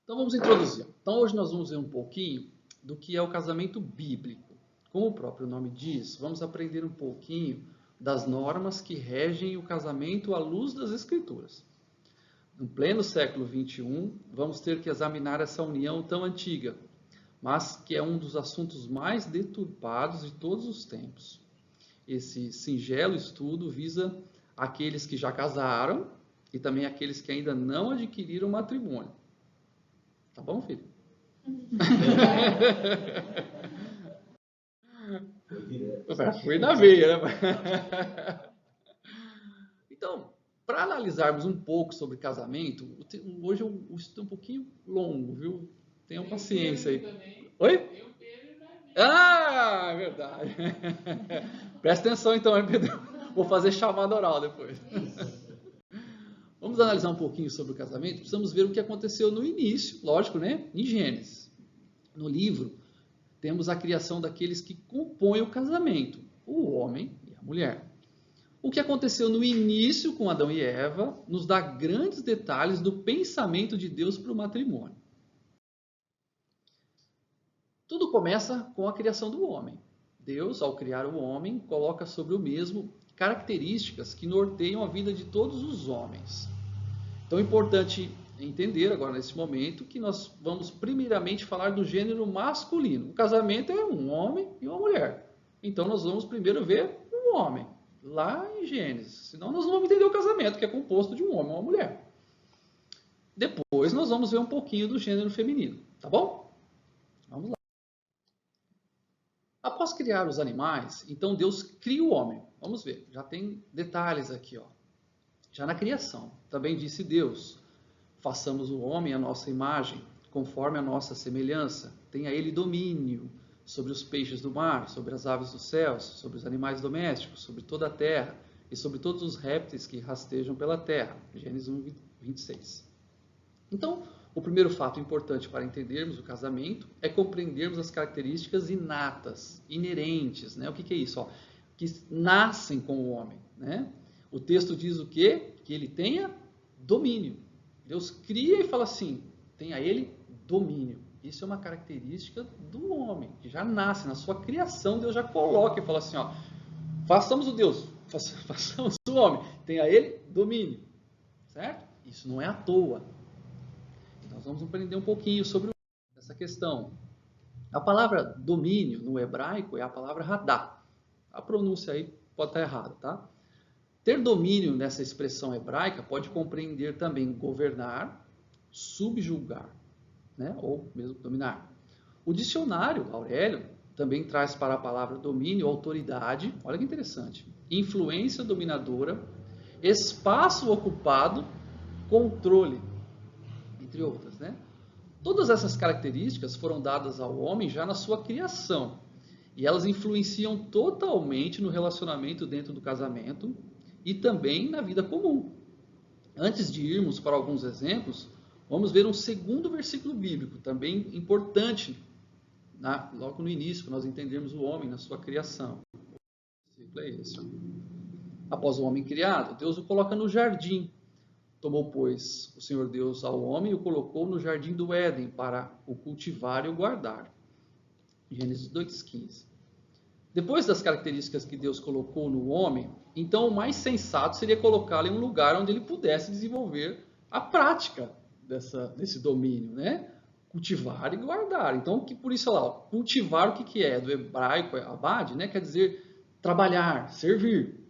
Então vamos introduzir. Então hoje nós vamos ver um pouquinho do que é o casamento bíblico. Como o próprio nome diz, vamos aprender um pouquinho das normas que regem o casamento à luz das Escrituras. No pleno século XXI, vamos ter que examinar essa união tão antiga, mas que é um dos assuntos mais deturpados de todos os tempos. Esse singelo estudo visa aqueles que já casaram e também aqueles que ainda não adquiriram matrimônio. Tá bom, filho? Foi na veia, né? Então, para analisarmos um pouco sobre casamento, hoje o estudo é um pouquinho longo, viu? Tenham paciência aí. Oi? Ah, é verdade. Presta atenção então, hein, Pedro? Vou fazer chamada oral depois. Vamos analisar um pouquinho sobre o casamento. Precisamos ver o que aconteceu no início, lógico, né? Em Gênesis. No livro, temos a criação daqueles que compõem o casamento, o homem e a mulher. O que aconteceu no início com Adão e Eva nos dá grandes detalhes do pensamento de Deus para o matrimônio. Tudo começa com a criação do homem. Deus, ao criar o homem, coloca sobre o mesmo características que norteiam a vida de todos os homens. Então é importante entender agora nesse momento que nós vamos primeiramente falar do gênero masculino. O casamento é um homem e uma mulher. Então nós vamos primeiro ver um homem, lá em Gênesis. Senão nós não vamos entender o casamento, que é composto de um homem e uma mulher. Depois nós vamos ver um pouquinho do gênero feminino, tá bom? Vamos lá. Após criar os animais, então Deus cria o homem. Vamos ver, já tem detalhes aqui, ó. Já na criação, também disse Deus: façamos o homem à nossa imagem, conforme a nossa semelhança, tenha ele domínio sobre os peixes do mar, sobre as aves dos céus, sobre os animais domésticos, sobre toda a terra e sobre todos os répteis que rastejam pela terra. Gênesis 1, 26. Então, o primeiro fato importante para entendermos o casamento é compreendermos as características inatas, inerentes, né? O que é isso? Ó? Que nascem com o homem, né? O texto diz o quê? Que ele tenha domínio. Deus cria e fala assim, tenha ele domínio. Isso é uma característica do homem, que já nasce, na sua criação, Deus já coloca e fala assim, ó, façamos o Deus, façamos o homem, tenha ele domínio. Certo? Isso não é à toa. Nós vamos aprender um pouquinho sobre essa questão. A palavra domínio no hebraico é a palavra radá. A pronúncia aí pode estar errada, tá? Ter domínio nessa expressão hebraica pode compreender também governar, subjugar, né? Ou mesmo dominar. O dicionário Aurélio também traz para a palavra domínio autoridade, olha que interessante, influência dominadora, espaço ocupado, controle, entre outras, né? Todas essas características foram dadas ao homem já na sua criação, e elas influenciam totalmente no relacionamento dentro do casamento e também na vida comum. Antes de irmos para alguns exemplos, vamos ver um segundo versículo bíblico, também importante, logo no início, para nós entendermos o homem na sua criação. O versículo é esse. Após o homem criado, Deus o coloca no jardim. Tomou, pois, o Senhor Deus ao homem e o colocou no jardim do Éden para o cultivar e o guardar. Gênesis 2,15. Depois das características que Deus colocou no homem, então o mais sensato seria colocá-lo em um lugar onde ele pudesse desenvolver a prática desse domínio, né? Cultivar e guardar. Então, por isso, lá, cultivar, o que é? Do hebraico, abad, né? Quer dizer trabalhar, servir.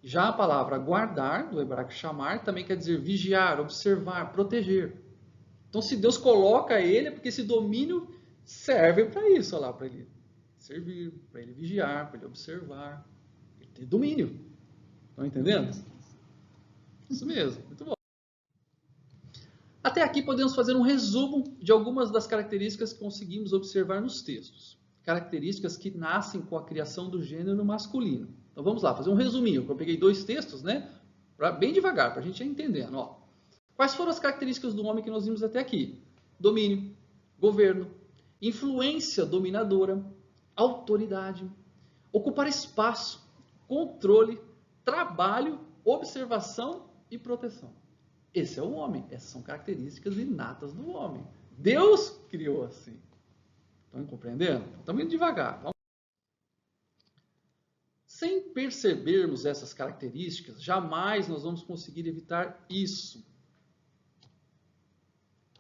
Já a palavra guardar, do hebraico chamar, também quer dizer vigiar, observar, proteger. Então, se Deus coloca ele, é porque esse domínio serve para isso, olha lá, para ele servir, para ele vigiar, para ele observar, ele ter domínio. Estão entendendo? Isso mesmo, muito bom. Até aqui podemos fazer um resumo de algumas das características que conseguimos observar nos textos. Características que nascem com a criação do gênero masculino. Então vamos lá, fazer um resuminho. Eu peguei 2 textos, né? Bem devagar, para a gente ir entendendo. Ó. Quais foram as características do homem que nós vimos até aqui? Domínio, governo, influência dominadora, autoridade, ocupar espaço, controle, trabalho, observação e proteção. Esse é o homem. Essas são características inatas do homem. Deus criou assim. Estão compreendendo? Estamos indo devagar. Sem percebermos essas características, jamais nós vamos conseguir evitar isso.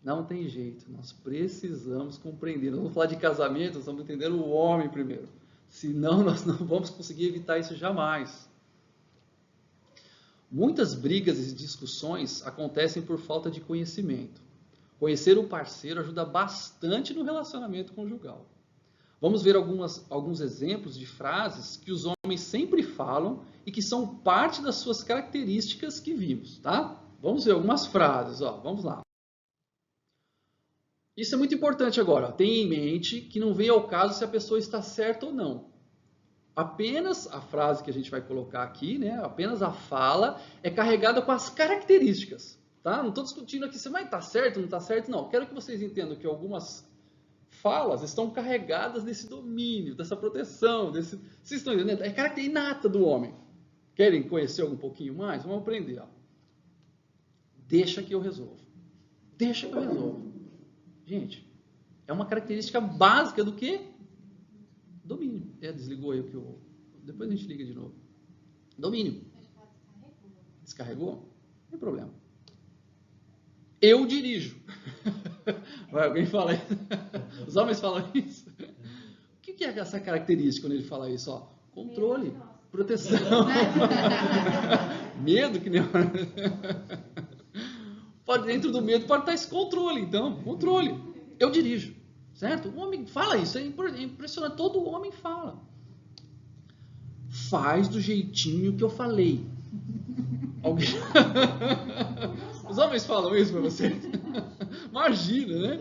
Não tem jeito, nós precisamos compreender. Nós vamos falar de casamento, nós vamos entender o homem primeiro. Senão nós não vamos conseguir evitar isso jamais. Muitas brigas e discussões acontecem por falta de conhecimento. Conhecer o parceiro ajuda bastante no relacionamento conjugal. Vamos ver alguns exemplos de frases que os homens sempre falam e que são parte das suas características que vimos, tá? Vamos ver algumas frases, ó, vamos lá. Isso é muito importante agora. Tenha em mente que não vem ao caso se a pessoa está certa ou não. Apenas a frase que a gente vai colocar aqui, né? Apenas a fala é carregada com as características. Tá? Não estou discutindo aqui se vai estar certo ou não está certo, não. Quero que vocês entendam que algumas falas estão carregadas desse domínio, dessa proteção. Vocês estão entendendo? É característica inata do homem. Querem conhecer um pouquinho mais? Vamos aprender. Ó. Deixa que eu resolvo. Deixa que eu resolvo. Gente, é uma característica básica do quê? Domínio. Desligou aí o que eu... Depois a gente liga de novo. Domínio. Descarregou? Não tem problema. Eu dirijo. Vai, alguém fala isso? Os homens falam isso? O que é essa característica quando ele fala isso? Ó, controle, proteção. Medo que nem... Dentro do medo pode estar esse controle, então. Controle. Eu dirijo. Certo? O homem fala isso, é impressionante. Todo homem fala. Faz do jeitinho que eu falei. Alguém... Os homens falam isso pra você? Imagina, né?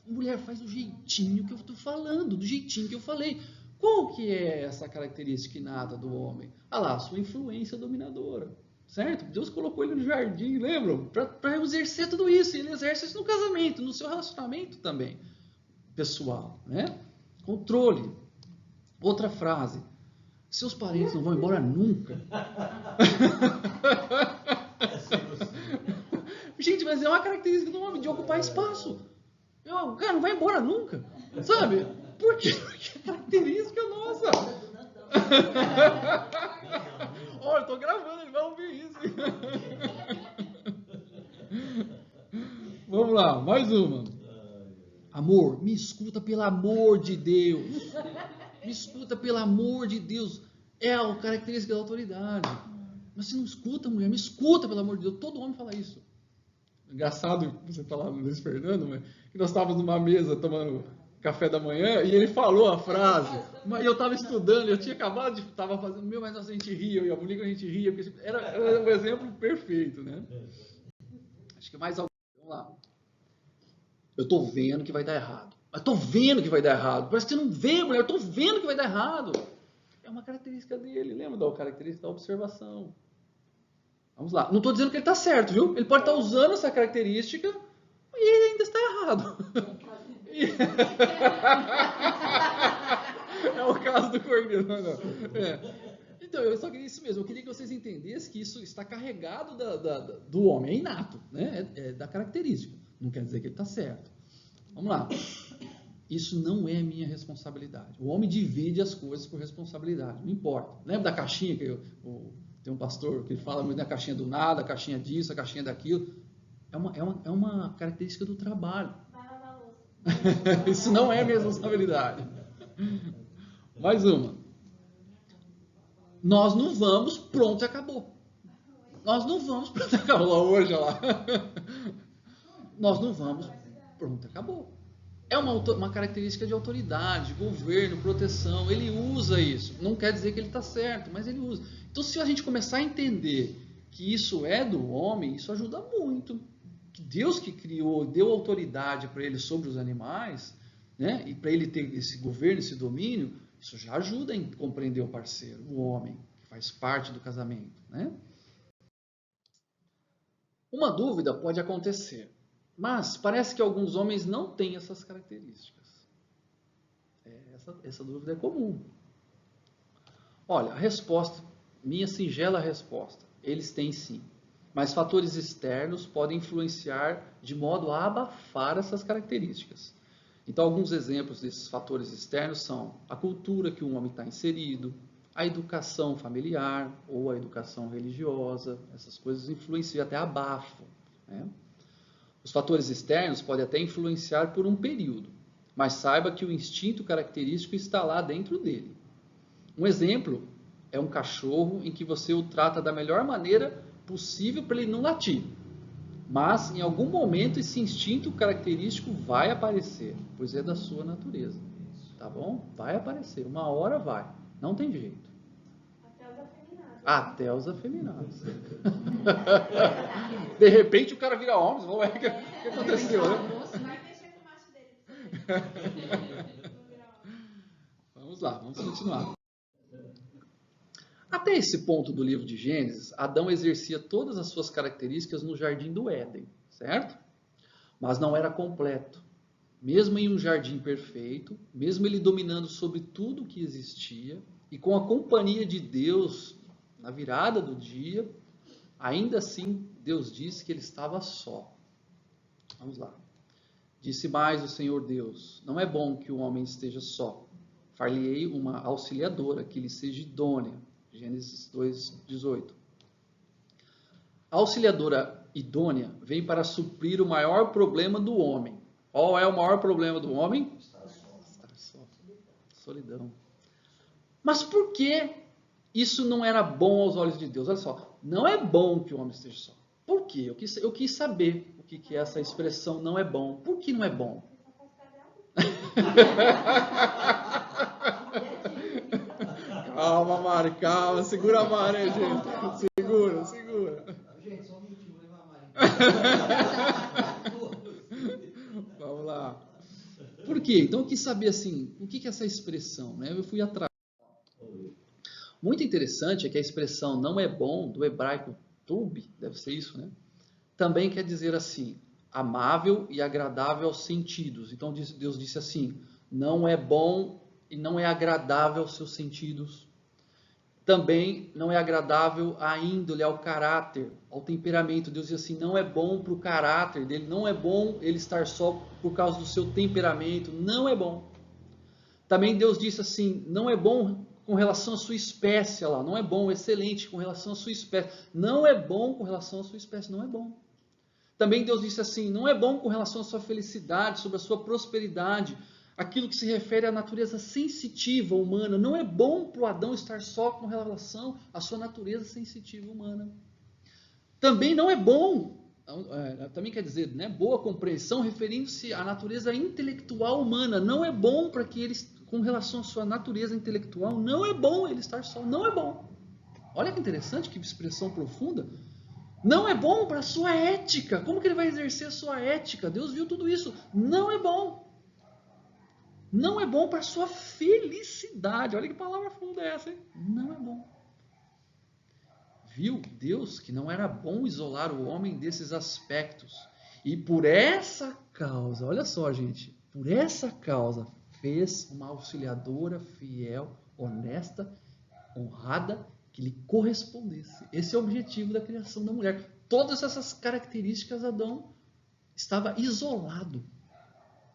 Mulher, faz do jeitinho que eu estou falando, do jeitinho que eu falei. Qual que é essa característica inata do homem? Ah lá, sua influência dominadora. Certo? Deus colocou ele no jardim, lembram? Para exercer tudo isso. Ele exerce isso no casamento, no seu relacionamento também. Pessoal, né? Controle. Outra frase. Seus parentes não vão embora nunca. Gente, mas é uma característica do homem de ocupar espaço. O cara não vai embora nunca. Sabe? Por quê? Porque é característica nossa. Olha, eu tô gravando, ele vai ouvir isso. Vamos lá, mais uma. Amor, me escuta pelo amor de Deus. Me escuta pelo amor de Deus. É a característica da autoridade. Mas você não escuta, mulher, me escuta pelo amor de Deus. Todo homem fala isso. Engraçado você falar do Luiz Fernando, mas que nós estávamos numa mesa tomando café da manhã e ele falou a frase, mas eu estava estudando, eu tinha acabado de estava fazendo, mas a gente ria, eu e a Monique a gente ria, porque era um exemplo perfeito, né? Acho que mais algum, vamos lá. Eu estou vendo que vai dar errado. Mas estou vendo que vai dar errado. Parece que você não vê, mulher, eu estou vendo que vai dar errado. É uma característica dele, lembra da característica da observação. Vamos lá. Não estou dizendo que ele está certo, viu? Ele pode estar usando essa característica e ele ainda está errado. É o caso do cordeiro. Não. Então, eu só queria isso mesmo. Eu queria que vocês entendessem que isso está carregado do homem. É inato, né? É da característica. Não quer dizer que ele está certo. Vamos lá. Isso não é minha responsabilidade. O homem divide as coisas por responsabilidade. Não importa. Lembra da caixinha que tem um pastor que fala muito da caixinha do nada, a caixinha disso, a caixinha daquilo. É uma característica do trabalho. Isso não é minha responsabilidade. Mais uma. Nós não vamos, pronto, acabou. Nós não vamos, pronto, acabou. Lá hoje, lá. Nós não vamos, pronto, acabou. É uma característica de autoridade, governo, proteção. Ele usa isso. Não quer dizer que ele está certo, mas ele usa. Então, se a gente começar a entender que isso é do homem, isso ajuda muito. Que Deus que criou, deu autoridade para ele sobre os animais, né? E para ele ter esse governo, esse domínio, isso já ajuda em compreender o parceiro, o homem, que faz parte do casamento, né? Uma dúvida pode acontecer. Mas parece que alguns homens não têm essas características. Essa dúvida é comum. Olha, a resposta, minha singela resposta, eles têm sim. mas fatores externos podem influenciar de modo a abafar essas características. Então, alguns exemplos desses fatores externos são a cultura que um homem está inserido, a educação familiar ou a educação religiosa. Essas coisas influenciam, até abafam, né? Os fatores externos podem até influenciar por um período, mas saiba que o instinto característico está lá dentro dele. Um exemplo é um cachorro em que você o trata da melhor maneira possível para ele não latir. Mas, em algum momento, esse instinto característico vai aparecer, pois é da sua natureza. Tá bom? Vai aparecer. Uma hora vai. Não tem jeito. Até os afeminados. De repente, o cara vira homem. O que aconteceu, né? Vai mexer com o macho dele. Vamos lá, vamos continuar. Até esse ponto do livro de Gênesis, Adão exercia todas as suas características no jardim do Éden, certo? Mas não era completo. Mesmo em um jardim perfeito, mesmo ele dominando sobre tudo que existia, e com a companhia de Deus na virada do dia, ainda assim Deus disse que ele estava só. Vamos lá. Disse mais o Senhor Deus: não é bom que o homem esteja só. Far-lhe-ei uma auxiliadora que lhe seja idônea. Gênesis 2:18. A auxiliadora idônea vem para suprir o maior problema do homem. Qual é o maior problema do homem? Estar só. Solidão. Mas por que isso não era bom aos olhos de Deus? Olha só, não é bom que o homem esteja só. Por quê? Eu quis saber o que é essa expressão não é bom. Por que não é bom? Calma, Mari, calma. Segura a Mari aí, gente. Segura. Gente, só um minutinho, vou levar a Mari. Vamos lá. Por quê? Então eu quis saber assim, o que é essa expressão, né? Eu fui atrás. Muito interessante é que a expressão não é bom, do hebraico tub, deve ser isso, né? Também quer dizer assim, amável e agradável aos sentidos. Então Deus disse assim, não é bom e não é agradável aos seus sentidos. Também não é agradável à índole, ao caráter, ao temperamento. Deus diz assim, não é bom para o caráter dele, não é bom ele estar só por causa do seu temperamento, não é bom. Também Deus disse assim, não é bom com relação à sua espécie, lá, não é bom, excelente com relação à sua espécie, não é bom com relação à sua espécie, não é bom. Também Deus disse assim, não é bom com relação à sua felicidade, sobre a sua prosperidade, aquilo que se refere à natureza sensitiva humana. Não é bom para o Adão estar só com relação à sua natureza sensitiva humana. Também não é bom, também quer dizer, né, boa compreensão, referindo-se à natureza intelectual humana. Não é bom para que eles, com relação à sua natureza intelectual, não é bom ele estar só, não é bom. Olha que interessante, que expressão profunda. Não é bom para a sua ética. Como que ele vai exercer a sua ética? Deus viu tudo isso. Não é bom. Não é bom para a sua felicidade. Olha que palavra funda é essa, hein? Não é bom. Viu Deus que não era bom isolar o homem desses aspectos. E por essa causa, olha só, gente, por essa causa, fez uma auxiliadora fiel, honesta, honrada, que lhe correspondesse. Esse é o objetivo da criação da mulher. Todas essas características, Adão estava isolado,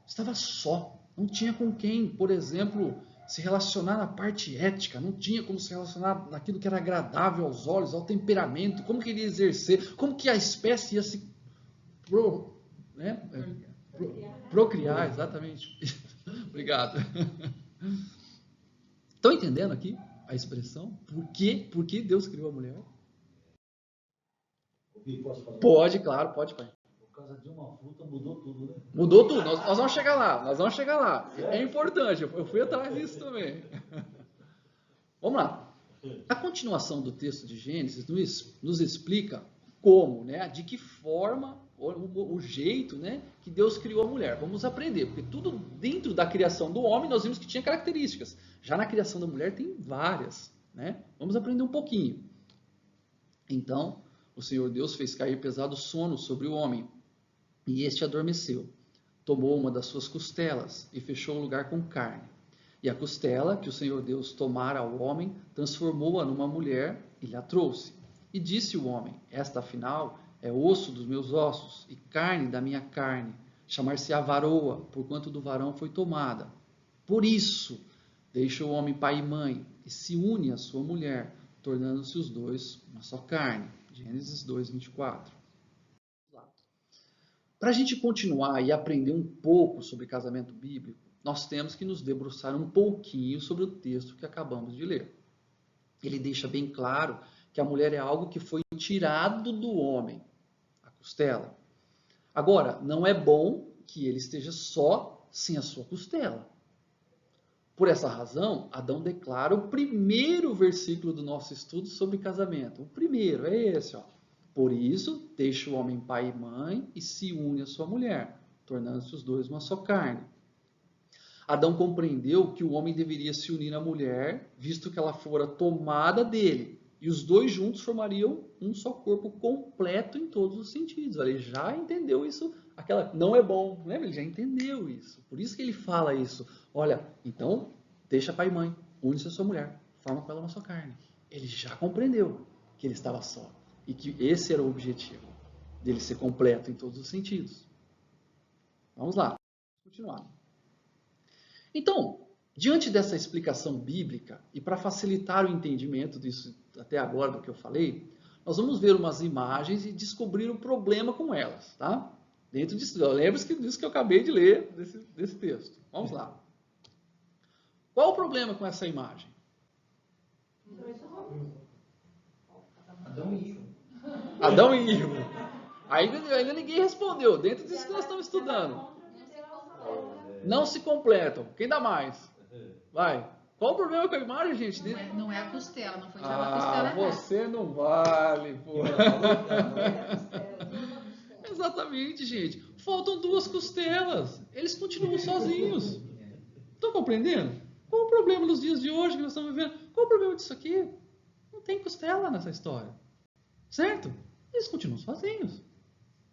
estava só, não tinha com quem, por exemplo, se relacionar na parte ética, não tinha como se relacionar naquilo que era agradável aos olhos, ao temperamento, como que ele ia exercer, como que a espécie ia se procriar, exatamente. Obrigado. Estão entendendo aqui a expressão? Por que Deus criou a mulher? Pode, claro, pode, pai. Por causa de uma fruta mudou tudo, né? Mudou tudo, nós vamos chegar lá, É importante, eu fui atrás disso também. Vamos lá. A continuação do texto de Gênesis nos explica como, né, de que forma, o jeito, né, que Deus criou a mulher. Vamos aprender, porque tudo dentro da criação do homem nós vimos que tinha características. Já na criação da mulher tem várias, né? Vamos aprender um pouquinho. Então, o Senhor Deus fez cair pesado sono sobre o homem, e este adormeceu. Tomou uma das suas costelas e fechou o lugar com carne. E a costela que o Senhor Deus tomara ao homem, transformou-a numa mulher e lhe a trouxe. E disse o homem: esta afinal é osso dos meus ossos e carne da minha carne. Chamar-se-á varoa, porquanto do varão foi tomada. Por isso, deixa o homem pai e mãe e se une à sua mulher, tornando-se os dois uma só carne. Gênesis 2, 24. Para a gente continuar e aprender um pouco sobre casamento bíblico, nós temos que nos debruçar um pouquinho sobre o texto que acabamos de ler. Ele deixa bem claro que a mulher é algo que foi tirado do homem, a costela. Agora, não é bom que ele esteja só sem a sua costela. Por essa razão, Adão declara o primeiro versículo do nosso estudo sobre casamento. O primeiro é esse, ó. Por isso, deixa o homem pai e mãe e se une à sua mulher, tornando-se os dois uma só carne. Adão compreendeu que o homem deveria se unir à mulher, visto que ela fora tomada dele. E os dois juntos formariam um só corpo completo em todos os sentidos. Ele já entendeu isso. Não é bom, lembra? Ele já entendeu isso. Por isso que ele fala isso. Olha, então, deixa pai e mãe, une-se à sua mulher, forma com ela uma só carne. Ele já compreendeu que ele estava só. E que esse era o objetivo, dele ser completo em todos os sentidos. Vamos lá, continuar. Então, diante dessa explicação bíblica, e para facilitar o entendimento disso até agora do que eu falei, nós vamos ver umas imagens e descobrir o problema com elas, tá? Dentro disso, lembre-se disso que eu acabei de ler, desse texto. Vamos lá. Qual o problema com essa imagem? Adão e Ivo. Adão e Ivo. Ainda ninguém respondeu, dentro disso que nós estamos estudando. Não se completam. Quem dá mais? Vai. Qual o problema com a imagem, gente? Não é a costela, não foi tirada a costela. Você não vale, pô. Exatamente, gente. Faltam duas costelas. Eles continuam sozinhos. Estão compreendendo? Qual o problema nos dias de hoje que nós estamos vivendo? Qual o problema disso aqui? Não tem costela nessa história. Certo? Eles continuam sozinhos.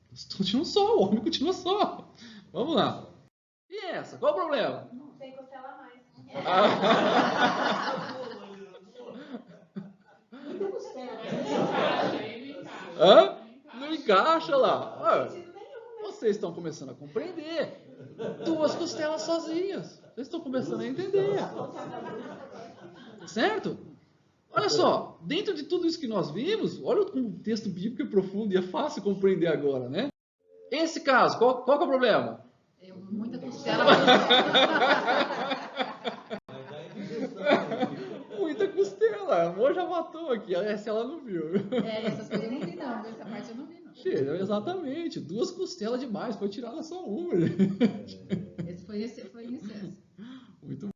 Eles continuam só, o homem continua só. Vamos lá. E essa? Qual o problema? Não tem costela a mais. Hã? Não encaixa lá. Vocês estão começando a compreender. Duas costelas sozinhas. Vocês estão começando a entender. Certo? Olha só, dentro de tudo isso que nós vimos, olha como o texto bíblico é profundo e é fácil compreender agora, né? Esse caso, qual que é o problema? Muita costela. Muita costela. A amor já matou aqui. Essa ela não viu. Essas coisas eu não vi não. Essa parte eu não vi não. Exatamente. Duas costelas demais. Foi tirada só uma. Esse foi em excesso. Muito bom.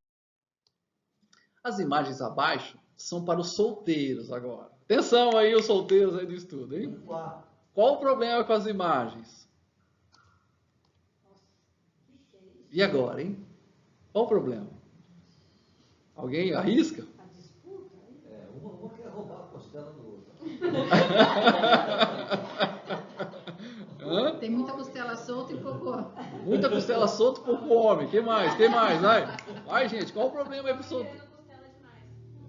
As imagens abaixo são para os solteiros agora. Atenção aí, os solteiros aí do estudo, hein? Qual o problema com as imagens? E agora, hein? Qual o problema? Alguém arrisca? Uma quer roubar a costela do outro. Hã? Tem muita costela solta e pouco. Muita costela solta, pouco homem. Quem mais? Vai, gente. Qual o problema aí pro solteiro?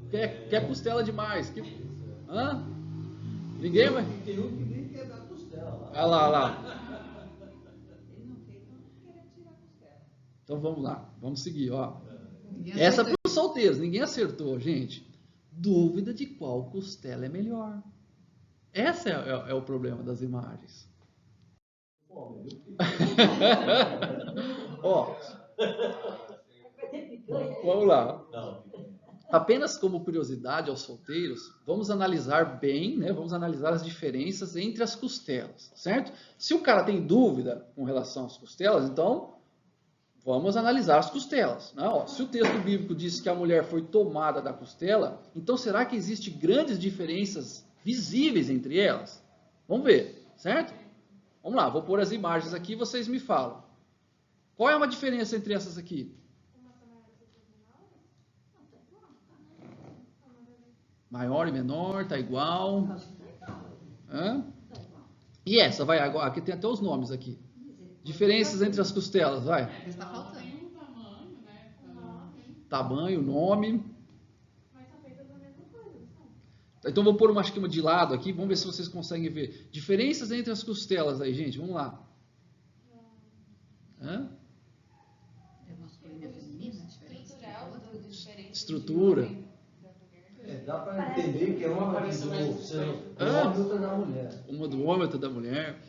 Quer costela demais? Hã? Ninguém vai? Tem um que nem quer dar costela lá. Olha lá. Então vamos lá. Vamos seguir, ó. Essa para os solteiros. Ninguém acertou, gente. Dúvida de qual costela é melhor. Esse é o problema das imagens. Ó, vamos lá. Apenas como curiosidade aos solteiros, vamos analisar bem, né? Vamos analisar as diferenças entre as costelas, certo? Se o cara tem dúvida com relação às costelas, então vamos analisar as costelas. Né? Ó, se o texto bíblico diz que a mulher foi tomada da costela, então será que existem grandes diferenças visíveis entre elas? Vamos ver, certo? Vamos lá, vou pôr as imagens aqui e vocês me falam. Qual é uma diferença entre essas aqui? Maior e menor, tá igual. Hã? E essa, vai, agora, aqui tem até os nomes aqui. Diferenças entre as costelas, vai. Está faltando. Tamanho, nome. Mas são feitas da mesma coisa, não são? Então vou pôr uma esquema de lado aqui, vamos ver se vocês conseguem ver. Diferenças entre as costelas aí, gente, vamos lá. Hã? É masculina e feminina, a diferença? Estrutural, tudo diferente. Estrutura. de homem, da mulher. Dá para entender que é uma do ser homem e outra da mulher. Uma do homem, outra da mulher.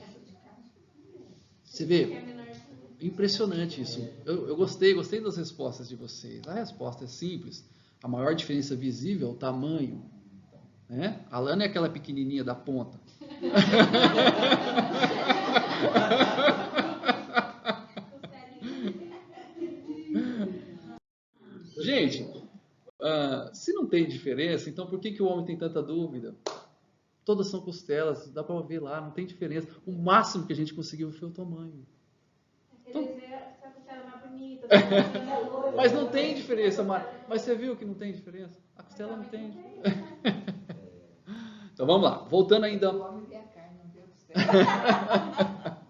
Você Que é vê? menorzinho. Impressionante isso. Eu gostei das respostas de vocês. A resposta é simples. A maior diferença visível é o tamanho. Né? A lana é aquela pequenininha da ponta. Gente, se não tem diferença, então por que o homem tem tanta dúvida? Todas são costelas, dá para ver lá, não tem diferença. O máximo que a gente conseguiu foi o tamanho. Quer dizer, essa costela é mais bonita, essa loira. Mas não tem diferença, mas você viu que não tem diferença? A costela não tem. Então vamos lá, voltando ainda. O homem vê a carne, não vê o costela.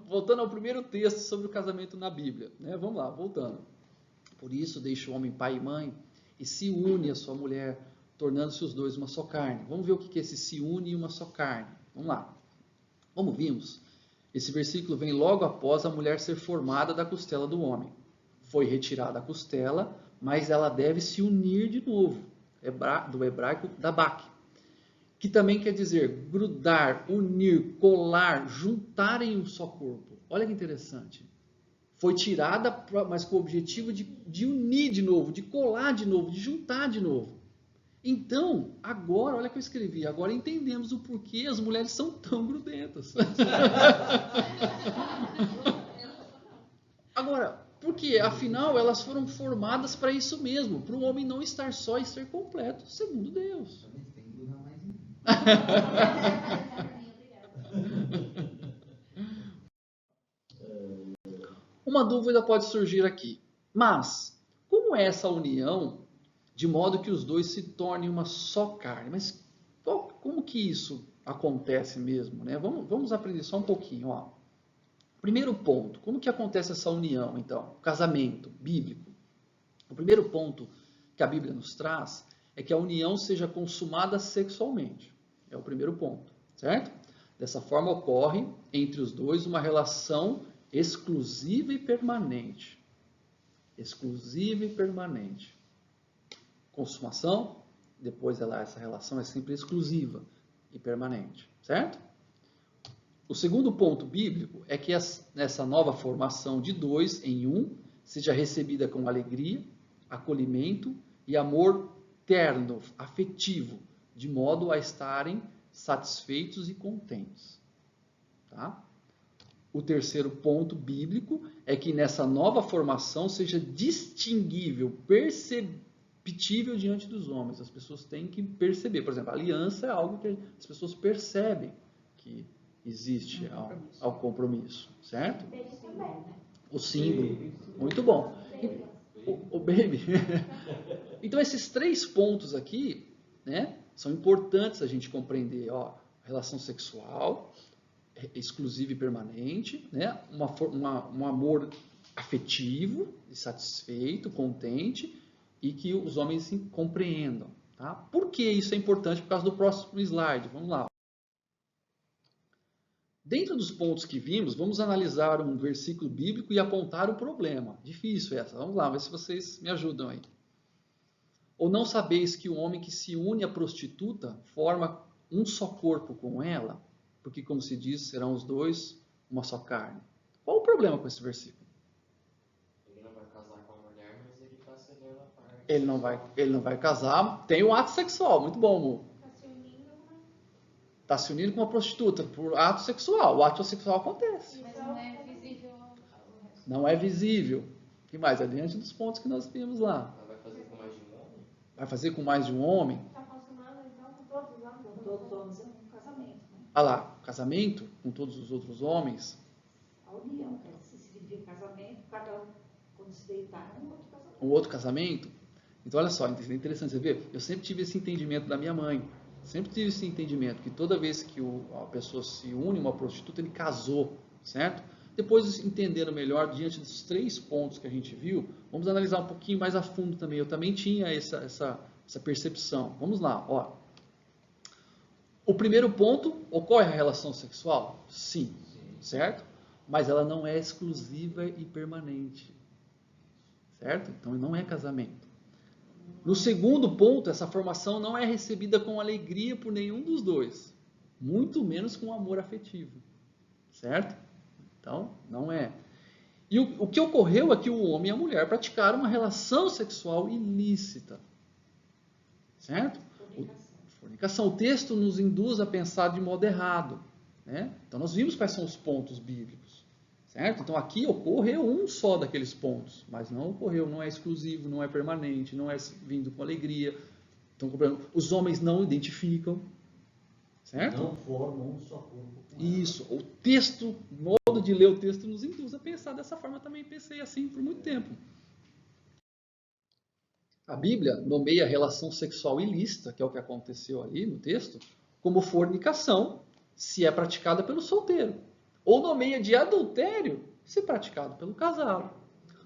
Voltando ao primeiro texto sobre o casamento na Bíblia, né? Vamos lá, voltando. Por isso deixa o homem pai e mãe e se une à sua mulher, tornando-se os dois uma só carne. Vamos ver o que é esse se une e uma só carne. Vamos lá. Como vimos, esse versículo vem logo após a mulher ser formada da costela do homem. Foi retirada a costela, mas ela deve se unir de novo, do hebraico dabak, que também quer dizer grudar, unir, colar, juntar em um só corpo. Olha que interessante. Foi tirada, mas com o objetivo de unir de novo, de colar de novo, de juntar de novo. Então, agora, olha o que eu escrevi, agora entendemos o porquê as mulheres são tão grudentas. Agora, por quê? Afinal, elas foram formadas para isso mesmo, para o homem não estar só e ser completo, segundo Deus. Tem que durar mais um. Uma dúvida pode surgir aqui. Mas, como é essa união de modo que os dois se tornem uma só carne? Mas como que isso acontece mesmo? Né? Vamos aprender só um pouquinho. Ó. Primeiro ponto, como que acontece essa união, então? O casamento bíblico. O primeiro ponto que a Bíblia nos traz é que a união seja consumada sexualmente. É o primeiro ponto, certo? Dessa forma ocorre entre os dois uma relação exclusiva e permanente. Exclusiva e permanente. Consumação, depois essa relação é sempre exclusiva e permanente, certo? O segundo ponto bíblico é que essa nova formação de dois em um seja recebida com alegria, acolhimento e amor terno, afetivo, de modo a estarem satisfeitos e contentes. Tá? O terceiro ponto bíblico é que nessa nova formação seja distinguível, perceptível diante dos homens. As pessoas têm que perceber. Por exemplo, a aliança é algo que as pessoas percebem que existe ao compromisso, certo? O símbolo. Muito bom. O baby. Então, esses três pontos aqui, né, são importantes a gente compreender. Ó, relação sexual, exclusiva e permanente, né, um amor afetivo, satisfeito, contente, e que os homens se compreendam. Tá? Por que isso é importante? Por causa do próximo slide. Vamos lá. Dentro dos pontos que vimos, vamos analisar um versículo bíblico e apontar o problema. Difícil essa. Vamos lá, ver se vocês me ajudam aí. Ou não sabeis que o homem que se une à prostituta forma um só corpo com ela? Porque, como se diz, serão os dois uma só carne. Qual o problema com esse versículo? Ele não vai casar com a mulher, mas ele está cedendo a parte. Ele não vai casar. Tem o ato sexual. Muito bom, amor. Está se unindo com uma prostituta por ato sexual. O ato sexual acontece. Mas não é visível ao resto. Não é visível. O que mais? É diante dos pontos que nós vimos lá. Ela vai fazer com mais de um homem? Vai fazer com mais de um homem? Está consumando então com todos lá? Com todos os homens é um casamento, né? Olha lá, casamento com todos os outros homens. A união, que significa casamento, cada um, quando se deitar, é um outro casamento. Um outro casamento. Então, olha só, é interessante você ver. Eu sempre tive esse entendimento da minha mãe. Sempre tive esse entendimento que toda vez que a pessoa se une a uma prostituta, ele casou, certo? Depois, entendendo melhor, diante dos três pontos que a gente viu, vamos analisar um pouquinho mais a fundo também. Eu também tinha essa percepção. Vamos lá, ó. O primeiro ponto, ocorre a relação sexual? Sim, certo? Mas ela não é exclusiva e permanente, certo? Então não é casamento. No segundo ponto, essa formação não é recebida com alegria por nenhum dos dois, muito menos com amor afetivo, certo? Então, não é. E o que ocorreu é que o homem e a mulher praticaram uma relação sexual ilícita, certo? Fornicação. O texto nos induz a pensar de modo errado, né? Então, nós vimos quais são os pontos bíblicos, certo? Então, aqui ocorreu um só daqueles pontos, mas não ocorreu, não é exclusivo, não é permanente, não é vindo com alegria. Então, os homens não identificam, certo? Não formam um só corpo. Isso. O texto, o modo de ler o texto nos induz a pensar dessa forma. Eu também pensei assim por muito tempo. A Bíblia nomeia a relação sexual ilícita, que é o que aconteceu ali no texto, como fornicação, se é praticada pelo solteiro. Ou nomeia de adultério, se praticado pelo casal.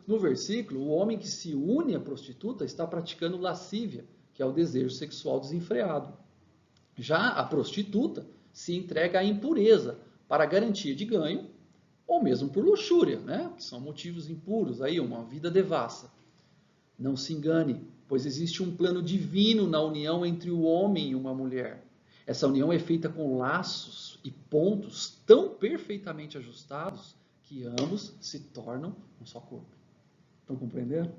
No versículo, o homem que se une à prostituta está praticando lascívia, que é o desejo sexual desenfreado. Já a prostituta se entrega à impureza para garantia de ganho, ou mesmo por luxúria, né? Que são motivos impuros, aí, uma vida devassa. Não se engane, pois existe um plano divino na união entre o homem e uma mulher. Essa união é feita com laços e pontos tão perfeitamente ajustados que ambos se tornam um só corpo. Estão compreendendo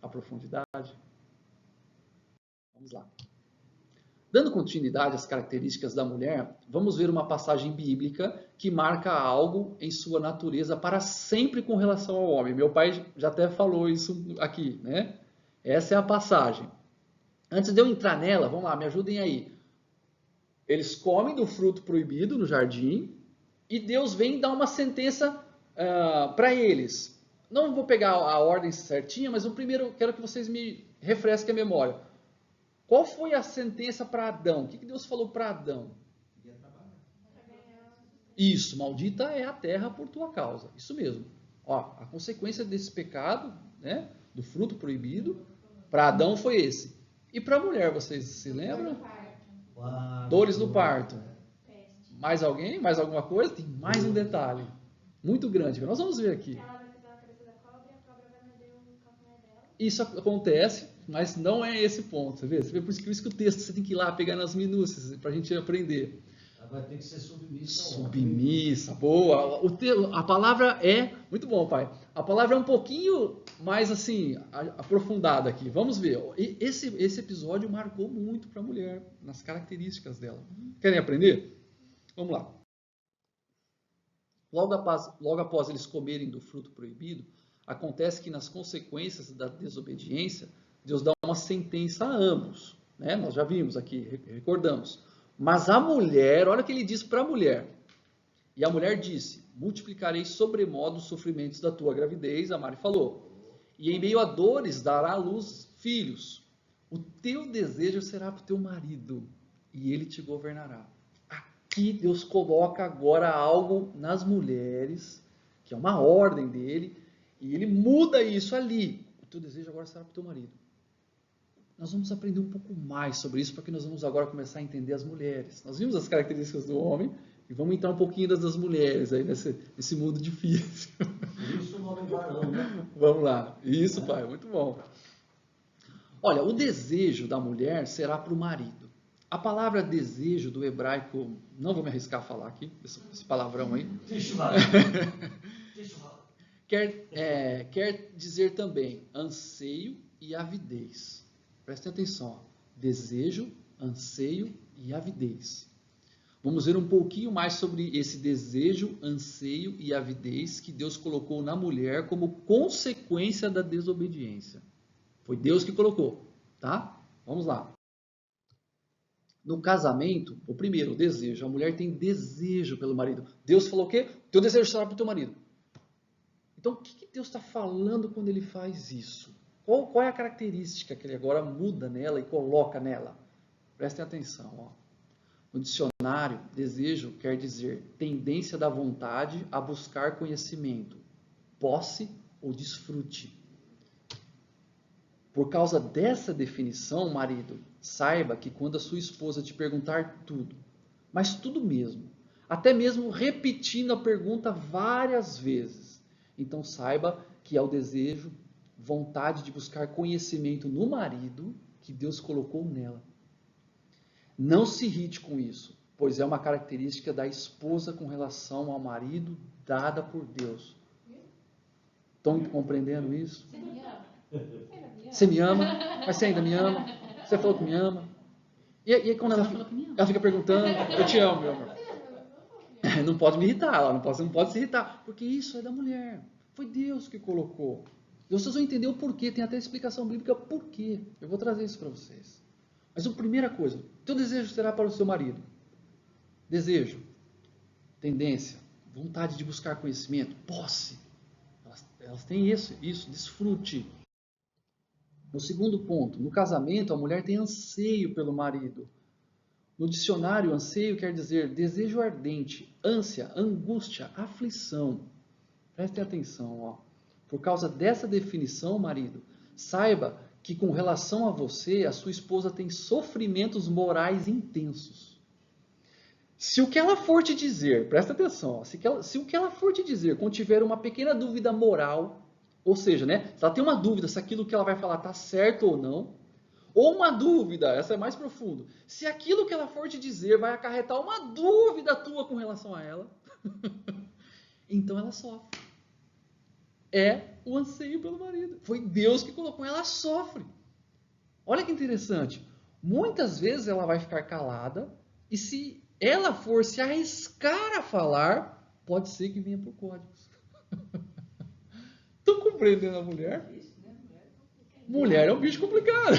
a profundidade? Vamos lá. Dando continuidade às características da mulher, vamos ver uma passagem bíblica que marca algo em sua natureza para sempre com relação ao homem. Meu pai já até falou isso aqui, né? Essa é a passagem. Antes de eu entrar nela, vamos lá, me ajudem aí. Eles comem do fruto proibido no jardim e Deus vem dar uma sentença para eles. Não vou pegar a ordem certinha, mas o primeiro quero que vocês me refresquem a memória. Qual foi a sentença para Adão? O que Deus falou para Adão? Isso, maldita é a terra por tua causa. Isso mesmo. Ó, a consequência desse pecado, né, do fruto proibido, para Adão foi esse. E para a mulher, vocês se lembram? Dores no parto. Mais alguém? Mais alguma coisa? Tem mais um detalhe. Muito grande. Nós vamos ver aqui. Ela vai pisar na cabeça da cobra e a cobra vai morder o calcanhar dela. Isso acontece, mas não é esse ponto. Você vê? Por isso que o texto você tem que ir lá pegar nas minúcias para a gente aprender. Ela vai ter que ser submissa. Submissa, boa. A palavra é... Muito bom, pai. A palavra é um pouquinho mais assim, aprofundada aqui. Vamos ver. Esse episódio marcou muito para a mulher, nas características dela. Querem aprender? Vamos lá. Logo após eles comerem do fruto proibido, acontece que nas consequências da desobediência, Deus dá uma sentença a ambos. Né? Nós já vimos aqui, recordamos. Mas a mulher, olha o que ele diz para a mulher. E a mulher disse, multiplicarei sobremodo os sofrimentos da tua gravidez, a Mari falou. E em meio a dores dará à luz filhos. O teu desejo será para o teu marido, e ele te governará. Aqui Deus coloca agora algo nas mulheres, que é uma ordem dele, e ele muda isso ali. O teu desejo agora será para o teu marido. Nós vamos aprender um pouco mais sobre isso, porque nós vamos agora começar a entender as mulheres. Nós vimos as características do homem, e vamos entrar um pouquinho das mulheres aí nesse mundo difícil. Por isso o nome é varão, né? Vamos lá. Isso, pai, muito bom. Olha, o desejo da mulher será para o marido. A palavra desejo do hebraico, não vou me arriscar a falar aqui, esse palavrão aí. Quer dizer também anseio e avidez. Prestem atenção. Desejo, anseio e avidez. Vamos ver um pouquinho mais sobre esse desejo, anseio e avidez que Deus colocou na mulher como consequência da desobediência. Foi Deus que colocou, tá? Vamos lá. No casamento, o primeiro, o desejo. A mulher tem desejo pelo marido. Deus falou o quê? Teu desejo será para o teu marido. Então, o que Deus está falando quando ele faz isso? Qual é a característica que ele agora muda nela e coloca nela? Prestem atenção. Ó. No dicionário, desejo quer dizer tendência da vontade a buscar conhecimento, posse ou desfrute. Por causa dessa definição, marido, saiba que quando a sua esposa te perguntar tudo, mas tudo mesmo. Até mesmo repetindo a pergunta várias vezes. Então saiba que é o desejo, vontade de buscar conhecimento no marido que Deus colocou nela. Não se irrite com isso, pois é uma característica da esposa com relação ao marido dada por Deus. Estão compreendendo isso? Você me ama? Mas você ainda me ama? Você falou que me ama? E aí quando ela fica perguntando, eu te amo, meu amor. Não pode me irritar, ela não pode se irritar, porque isso é da mulher. Foi Deus que colocou. E vocês vão entender o porquê, tem até explicação bíblica por quê. Eu vou trazer isso para vocês. Mas a primeira coisa, teu desejo será para o seu marido. Desejo, tendência, vontade de buscar conhecimento, posse. Elas têm isso, desfrute. No segundo ponto, no casamento, a mulher tem anseio pelo marido. No dicionário, anseio quer dizer desejo ardente, ânsia, angústia, aflição. Prestem atenção, ó. Por causa dessa definição, marido, saiba que com relação a você, a sua esposa tem sofrimentos morais intensos. Se o que ela for te dizer, presta atenção, ó, se o que ela for te dizer contiver uma pequena dúvida moral, ou seja, né, se ela tem uma dúvida se aquilo que ela vai falar está certo ou não, ou uma dúvida, essa é mais profundo, se aquilo que ela for te dizer vai acarretar uma dúvida tua com relação a ela, então ela sofre. É o anseio pelo marido. Foi Deus que colocou, ela sofre. Olha que interessante. Muitas vezes ela vai ficar calada e se ela for se arriscar a falar, pode ser que venha por códigos. Estão compreendendo a mulher? Mulher é um bicho complicado.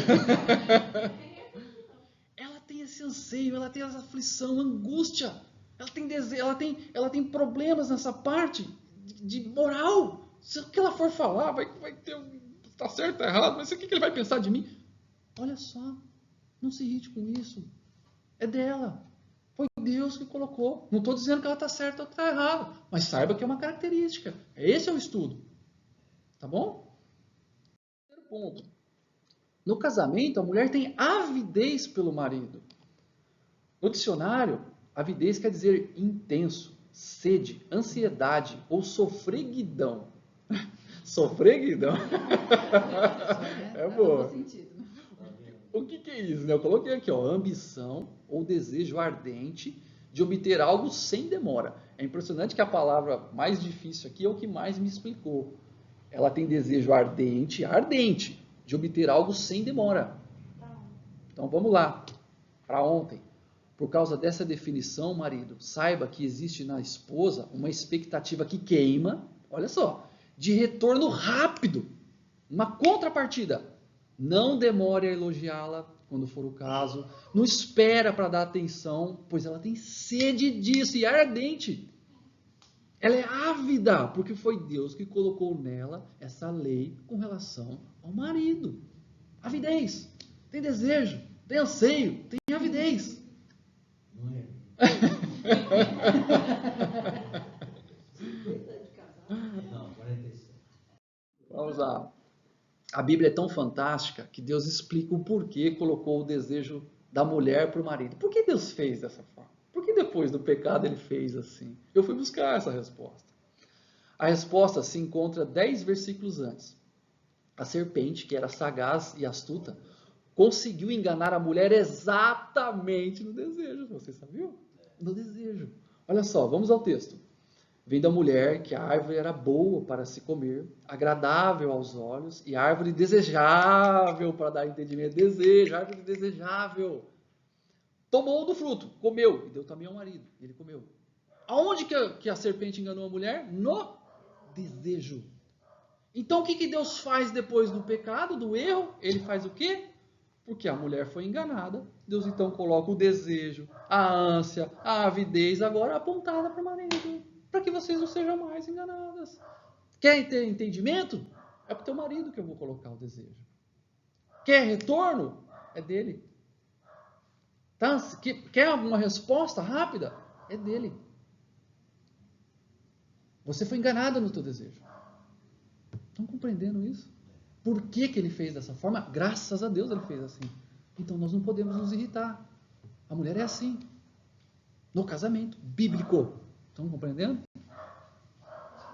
Ela tem esse anseio, ela tem essa aflição, angústia. Ela tem desejo, ela tem problemas nessa parte de moral. Se o que ela for falar, vai ter está certo, está errado, mas o que ele vai pensar de mim? Olha só, não se irrite com isso. É dela. Foi Deus que colocou. Não estou dizendo que ela está certa ou que está errada, mas saiba que é uma característica. Esse é o estudo. Tá bom? Terceiro ponto. No casamento, a mulher tem avidez pelo marido. No dicionário, avidez quer dizer intenso, sede, ansiedade ou sofreguidão. Sofreguidão. É boa. O que é isso? Eu coloquei aqui, ó, ambição ou desejo ardente de obter algo sem demora. É impressionante que a palavra mais difícil aqui é o que mais me explicou. Ela tem desejo ardente, de obter algo sem demora. Então vamos lá, para ontem. Por causa dessa definição, marido, saiba que existe na esposa uma expectativa que queima, olha só, de retorno rápido, uma contrapartida. Não demore a elogiá-la quando for o caso, não espera para dar atenção, pois ela tem sede disso e é ardente. Ela é ávida, porque foi Deus que colocou nela essa lei com relação ao marido. Avidez, tem desejo, tem anseio, tem avidez. Não é? 50 de casado? Não, 47. Vamos lá. A Bíblia é tão fantástica que Deus explica o porquê colocou o desejo da mulher para o marido. Por que Deus fez dessa forma? Por que depois do pecado ele fez assim? Eu fui buscar essa resposta. A resposta se encontra 10 versículos antes. A serpente, que era sagaz e astuta, conseguiu enganar a mulher exatamente no desejo. Você sabia? No desejo. Olha só, vamos ao texto. Vendo a mulher que a árvore era boa para se comer, agradável aos olhos e árvore desejável para dar entendimento. Desejo, árvore desejável. Tomou do fruto, comeu e deu também ao marido. Ele comeu. Aonde que a serpente enganou a mulher? No desejo. Então o que Deus faz depois do pecado, do erro? Ele faz o quê? Porque a mulher foi enganada. Deus então coloca o desejo, a ânsia, a avidez agora apontada para o marido. Para que vocês não sejam mais enganadas. Quer ter entendimento? É para o teu marido que eu vou colocar o desejo. Quer retorno? É dele. Tá? Quer alguma resposta rápida? É dele. Você foi enganada no teu desejo. Estão compreendendo isso? Por que ele fez dessa forma? Graças a Deus ele fez assim. Então nós não podemos nos irritar. A mulher é assim. No casamento bíblico. Estão compreendendo?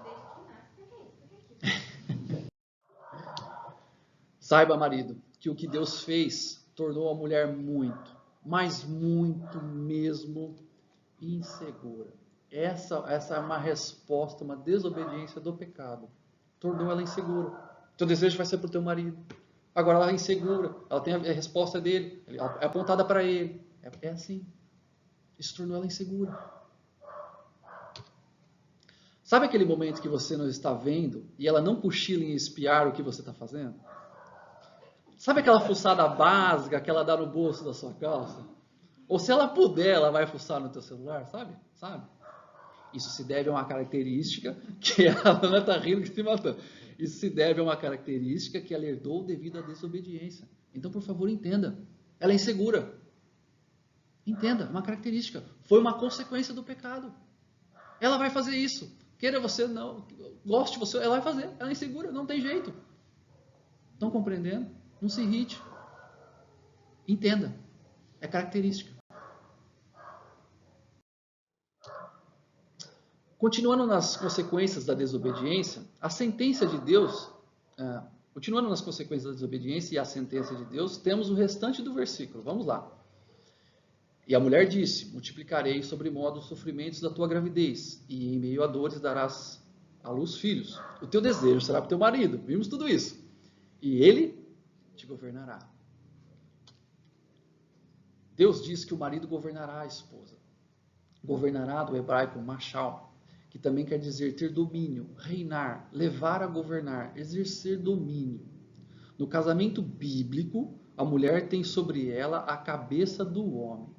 Desde que nasce, por quê? Saiba, marido, que o que Deus fez tornou a mulher muito, mas muito mesmo insegura. Essa é uma resposta, uma desobediência do pecado. Tornou ela insegura. Teu desejo vai ser para o teu marido. Agora ela é insegura. Ela tem a resposta dele. É apontada para ele. É assim. Isso tornou ela insegura. Sabe aquele momento que você não está vendo e ela não cochila em espiar o que você está fazendo? Sabe aquela fuçada básica que ela dá no bolso da sua calça? Ou se ela puder, ela vai fuçar no teu celular, sabe? Isso se deve a uma característica que a Ana está rindo que se matando. Isso se deve a uma característica que ela herdou devido à desobediência. Então, por favor, entenda. Ela é insegura. Entenda, uma característica. Foi uma consequência do pecado. Ela vai fazer isso. Queira você, não. Goste você, ela vai fazer. Ela é insegura, não tem jeito. Estão compreendendo? Não se irrite. Entenda. É característica. Continuando nas consequências da desobediência, a sentença de Deus, continuando nas consequências da desobediência e a sentença de Deus, temos o restante do versículo. Vamos lá. E a mulher disse: multiplicarei sobremodo os sofrimentos da tua gravidez, e em meio a dores darás à luz filhos. O teu desejo será para o teu marido. Vimos tudo isso. E ele te governará. Deus diz que o marido governará a esposa. Governará do hebraico machal, que também quer dizer ter domínio, reinar, levar a governar, exercer domínio. No casamento bíblico, a mulher tem sobre ela a cabeça do homem.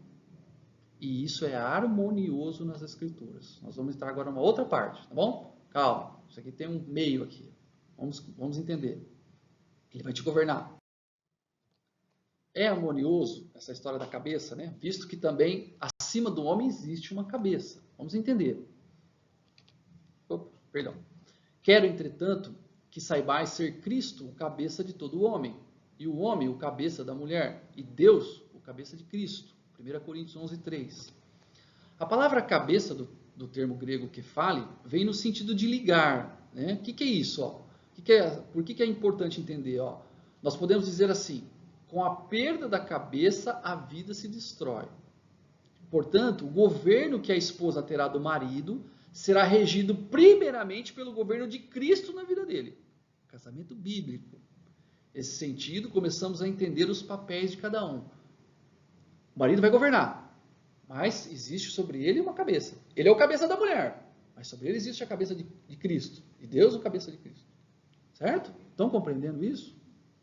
E isso é harmonioso nas Escrituras. Nós vamos entrar agora numa outra parte, tá bom? Calma, isso aqui tem um meio aqui. Vamos entender. Ele vai te governar. É harmonioso essa história da cabeça, né? Visto que também acima do homem existe uma cabeça. Vamos entender. Perdão. Quero, entretanto, que saibais ser Cristo o cabeça de todo homem, e o homem o cabeça da mulher, e Deus o cabeça de Cristo. 1 Coríntios 11:3. A palavra cabeça do termo grego kefale vem no sentido de ligar. Né? O que é isso? Por que é importante entender? Nós podemos dizer assim: com a perda da cabeça, a vida se destrói. Portanto, o governo que a esposa terá do marido será regido primeiramente pelo governo de Cristo na vida dele. Casamento bíblico. Nesse sentido, começamos a entender os papéis de cada um. O marido vai governar, mas existe sobre ele uma cabeça. Ele é o cabeça da mulher, mas sobre ele existe a cabeça de Cristo. E Deus é o cabeça de Cristo. Certo? Estão compreendendo isso?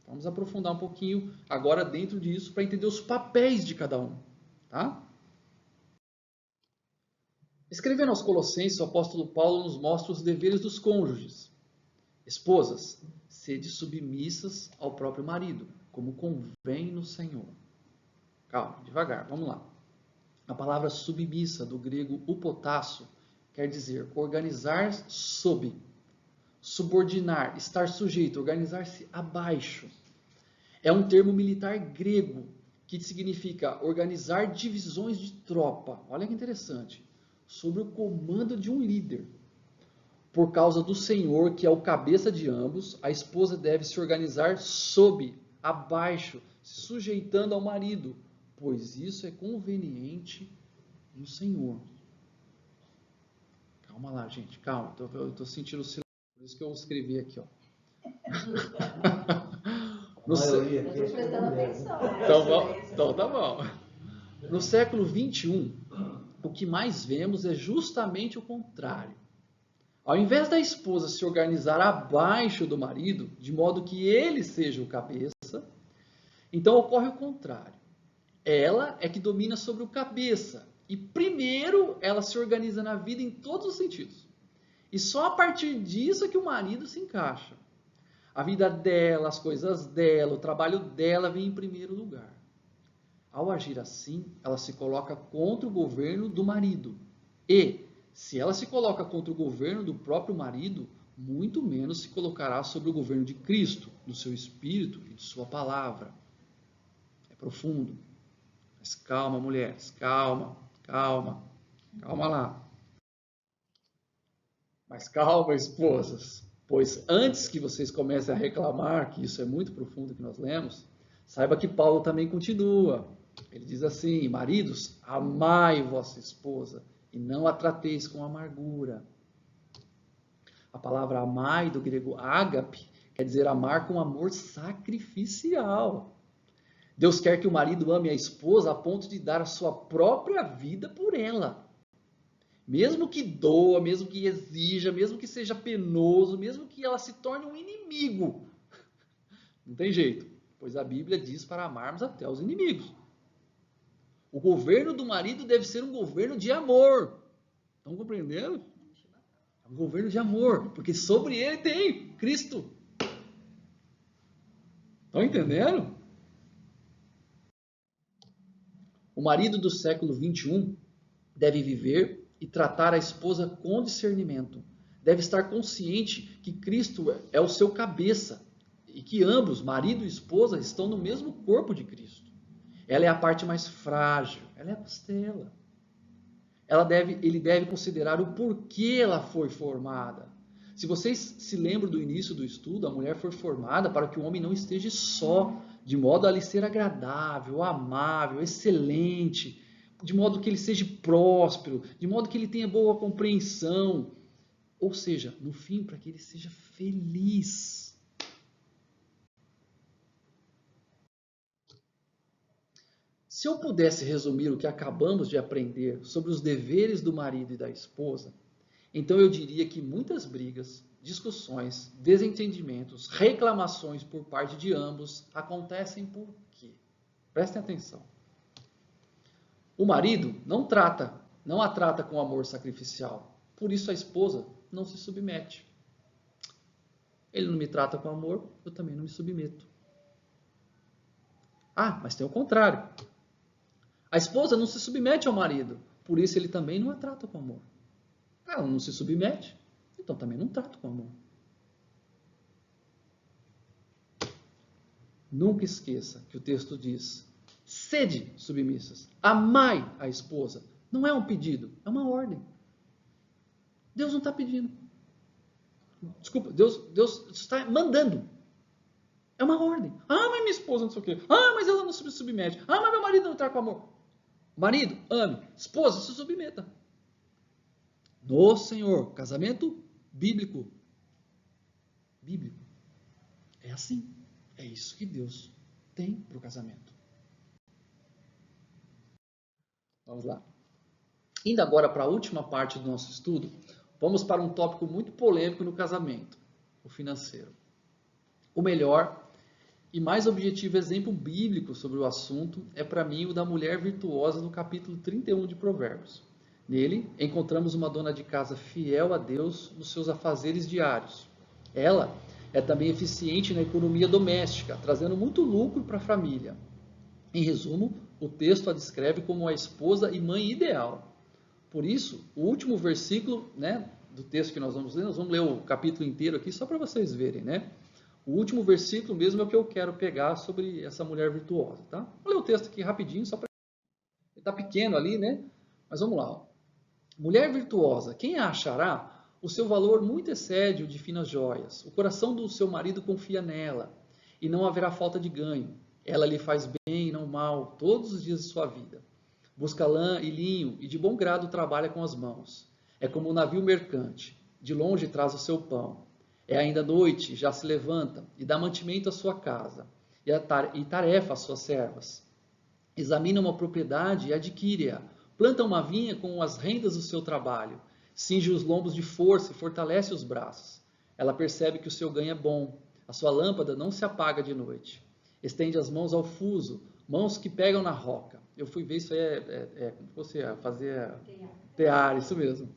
Vamos aprofundar um pouquinho agora dentro disso para entender os papéis de cada um. Tá? Escrevendo aos Colossenses, o apóstolo Paulo nos mostra os deveres dos cônjuges. Esposas, sede submissas ao próprio marido, como convém no Senhor. Calma, devagar, vamos lá. A palavra submissa, do grego upotasso, quer dizer organizar sob, subordinar, estar sujeito, organizar-se abaixo. É um termo militar grego que significa organizar divisões de tropa. Olha que interessante. Sob o comando de um líder. Por causa do Senhor, que é o cabeça de ambos, a esposa deve se organizar sob, abaixo, se sujeitando ao marido, pois isso é conveniente no Senhor. Calma lá, gente, calma. Eu estou sentindo o silêncio, por isso que eu escrevi aqui. Eu estou prestando atenção. Então tá bom. No século 21, o que mais vemos é justamente o contrário. Ao invés da esposa se organizar abaixo do marido, de modo que ele seja o cabeça, então ocorre o contrário. Ela é que domina sobre o cabeça. E primeiro ela se organiza na vida em todos os sentidos. E só a partir disso é que o marido se encaixa. A vida dela, as coisas dela, o trabalho dela vem em primeiro lugar. Ao agir assim, ela se coloca contra o governo do marido. E, se ela se coloca contra o governo do próprio marido, muito menos se colocará sobre o governo de Cristo, do seu Espírito e de sua palavra. É profundo. Mas calma, mulheres, calma. Calma lá. Mas calma, esposas, pois antes que vocês comecem a reclamar, que isso é muito profundo que nós lemos, saiba que Paulo também continua. Ele diz assim: maridos, amai vossa esposa e não a trateis com amargura. A palavra amai, do grego ágape, quer dizer amar com amor sacrificial. Deus quer que o marido ame a esposa a ponto de dar a sua própria vida por ela. Mesmo que doa, mesmo que exija, mesmo que seja penoso, mesmo que ela se torne um inimigo. Não tem jeito, pois a Bíblia diz para amarmos até os inimigos. O governo do marido deve ser um governo de amor. Estão compreendendo? É um governo de amor, porque sobre ele tem Cristo. Estão entendendo? O marido do século 21 deve viver e tratar a esposa com discernimento. Deve estar consciente que Cristo é o seu cabeça e que ambos, marido e esposa, estão no mesmo corpo de Cristo. Ela é a parte mais frágil, ela é a costela. Ele deve considerar o porquê ela foi formada. Se vocês se lembram do início do estudo, a mulher foi formada para que o homem não esteja só, de modo a lhe ser agradável, amável, excelente, de modo que ele seja próspero, de modo que ele tenha boa compreensão. Ou seja, no fim, para que ele seja feliz. Se eu pudesse resumir o que acabamos de aprender sobre os deveres do marido e da esposa, então eu diria que muitas brigas, discussões, desentendimentos, reclamações por parte de ambos acontecem por quê? Prestem atenção. O marido não a trata com amor sacrificial. Por isso a esposa não se submete. Ele não me trata com amor, eu também não me submeto. Ah, mas tem o contrário. A esposa não se submete ao marido, por isso ele também não a trata com amor. Ela não se submete, então também não trata com amor. Nunca esqueça que o texto diz: sede submissas, amai a esposa. Não é um pedido, é uma ordem. Deus não está pedindo. Desculpa, Deus está mandando. É uma ordem. Ah, mas minha esposa não sei o quê. Ah, mas ela não se submete. Ah, mas meu marido não trata com amor. Marido, ame. Esposa, se submeta. No Senhor. Casamento bíblico. Bíblico. É assim. É isso que Deus tem para o casamento. Vamos lá. Indo agora para a última parte do nosso estudo, vamos para um tópico muito polêmico no casamento, o financeiro. O melhor e mais objetivo exemplo bíblico sobre o assunto é para mim o da mulher virtuosa no capítulo 31 de Provérbios. Nele, encontramos uma dona de casa fiel a Deus nos seus afazeres diários. Ela é também eficiente na economia doméstica, trazendo muito lucro para a família. Em resumo, o texto a descreve como a esposa e mãe ideal. Por isso, o último versículo, do texto que nós vamos ler o capítulo inteiro aqui só para vocês verem, O último versículo mesmo é o que eu quero pegar sobre essa mulher virtuosa, tá? Vou ler o texto aqui rapidinho, só para... Ele está pequeno ali, Mas vamos lá. Mulher virtuosa, quem a achará? O seu valor muito excede o de finas joias. O coração do seu marido confia nela, e não haverá falta de ganho. Ela lhe faz bem e não mal todos os dias de sua vida. Busca lã e linho, e de bom grado trabalha com as mãos. É como um navio mercante, de longe traz o seu pão. É ainda noite, já se levanta, e dá mantimento à sua casa, e tarefa às suas servas. Examina uma propriedade e adquire-a. Planta uma vinha com as rendas do seu trabalho. Cinge os lombos de força e fortalece os braços. Ela percebe que o seu ganho é bom. A sua lâmpada não se apaga de noite. Estende as mãos ao fuso, mãos que pegam na roca. Eu fui ver isso aí, como você fazer tear, isso mesmo.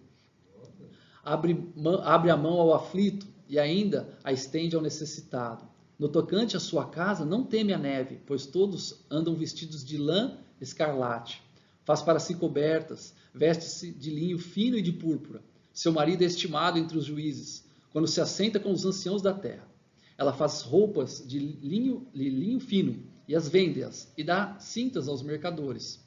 Abre a mão ao aflito e ainda a estende ao necessitado. No tocante à sua casa, não teme a neve, pois todos andam vestidos de lã escarlate. Faz para si cobertas, veste-se de linho fino e de púrpura. Seu marido é estimado entre os juízes, quando se assenta com os anciãos da terra. Ela faz roupas de linho fino e as vende-as, e dá cintas aos mercadores.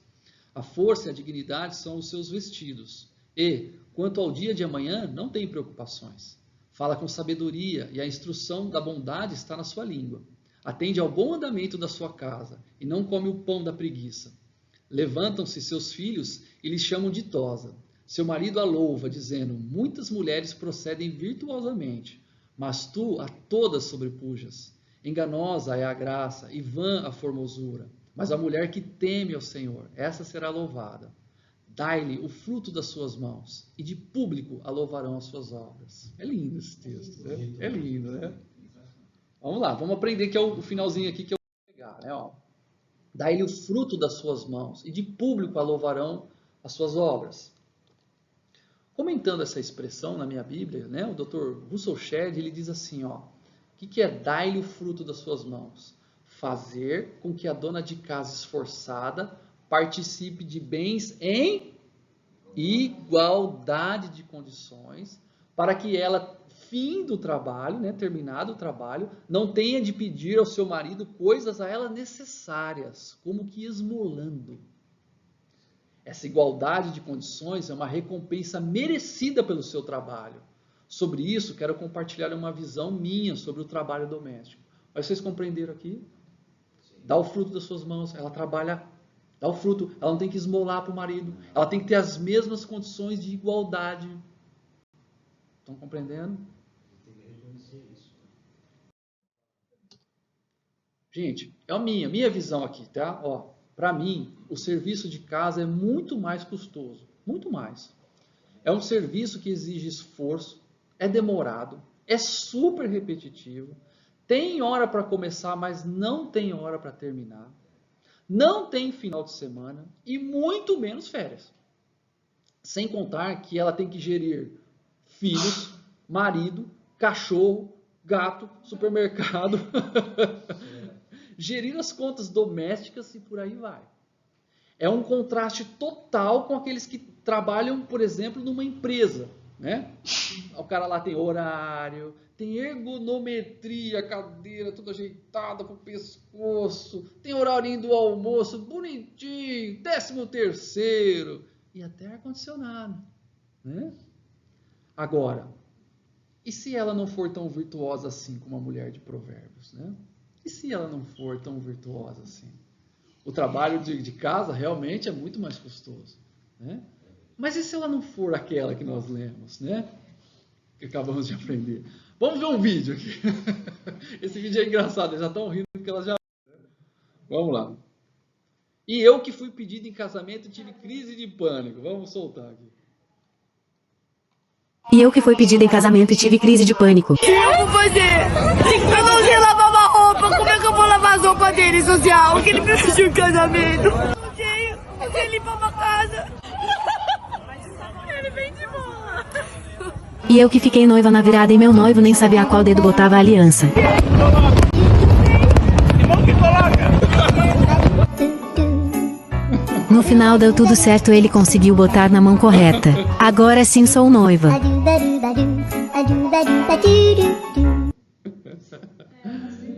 A força e a dignidade são os seus vestidos. E, quanto ao dia de amanhã, não tem preocupações. Fala com sabedoria, e a instrução da bondade está na sua língua. Atende ao bom andamento da sua casa, e não come o pão da preguiça. Levantam-se seus filhos e lhe chamam ditosa. Seu marido a louva, dizendo: muitas mulheres procedem virtuosamente, mas tu a todas sobrepujas. Enganosa é a graça, e vã a formosura. Mas a mulher que teme ao Senhor, essa será louvada. Dai-lhe o fruto das suas mãos, e de público a louvarão as suas obras. É lindo esse texto, né? É lindo, né? Vamos lá, vamos aprender que é o finalzinho aqui que eu vou pegar, né? Ó. Dai-lhe o fruto das suas mãos, e de público a louvarão as suas obras. Comentando essa expressão na minha Bíblia, né, o Dr. Russell Shedd, ele diz assim, ó, o que é dai-lhe o fruto das suas mãos? Fazer com que a dona de casa esforçada participe de bens em igualdade de condições, para que ela, fim do trabalho, né, terminado o trabalho, não tenha de pedir ao seu marido coisas a ela necessárias, como que esmolando. Essa igualdade de condições é uma recompensa merecida pelo seu trabalho. Sobre isso, quero compartilhar uma visão minha sobre o trabalho doméstico. Mas vocês compreenderam aqui? Dá o fruto das suas mãos, ela trabalha, dá o fruto, ela não tem que esmolar para o marido, ela tem que ter as mesmas condições de igualdade. Estão compreendendo? Gente, é a minha visão aqui, tá? Ó. Para mim, o serviço de casa é muito mais custoso, muito mais. É um serviço que exige esforço, é demorado, é super repetitivo, tem hora para começar, mas não tem hora para terminar, não tem final de semana e muito menos férias. Sem contar que ela tem que gerir filhos, marido, cachorro, gato, supermercado... gerir as contas domésticas e por aí vai. É um contraste total com aqueles que trabalham, por exemplo, numa empresa, né? O cara lá tem horário, tem ergonometria, cadeira toda ajeitada com o pescoço, tem horário do almoço, bonitinho, 13º, e até ar-condicionado, né? Agora, e se ela não for tão virtuosa assim como a mulher de Provérbios, né? E se ela não for tão virtuosa assim? O trabalho de casa realmente é muito mais custoso, né? Mas e se ela não for aquela que nós lemos, né? Que acabamos de aprender. Vamos ver um vídeo aqui. Esse vídeo é engraçado, eles já estão rindo porque elas já... Vamos lá. E eu que fui pedido em casamento tive crise de pânico. Vamos soltar aqui. E eu que fui pedida em casamento e tive crise de pânico. O que eu vou fazer? Eu não sei lavar uma roupa. Como é que eu vou lavar as roupas dele, social? Que ele precisa de um casamento. Não sei limpar uma casa. Ele vem de boa. E eu que fiquei noiva na virada e meu noivo nem sabia a qual dedo botava a aliança. No final deu tudo certo, ele conseguiu botar na mão correta. Agora sim sou noiva.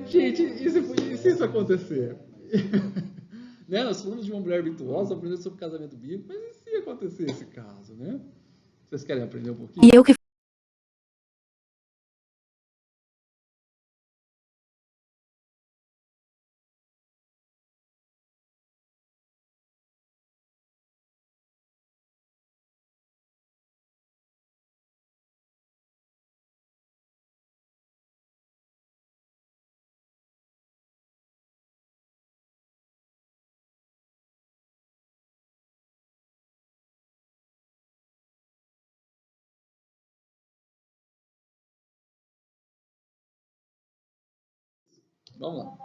Gente, e se isso acontecer? Né? Nós falamos de uma mulher virtuosa, aprendendo sobre casamento bíblico, mas e se acontecer esse caso, né? Vocês querem aprender um pouquinho? E eu que Vamos lá.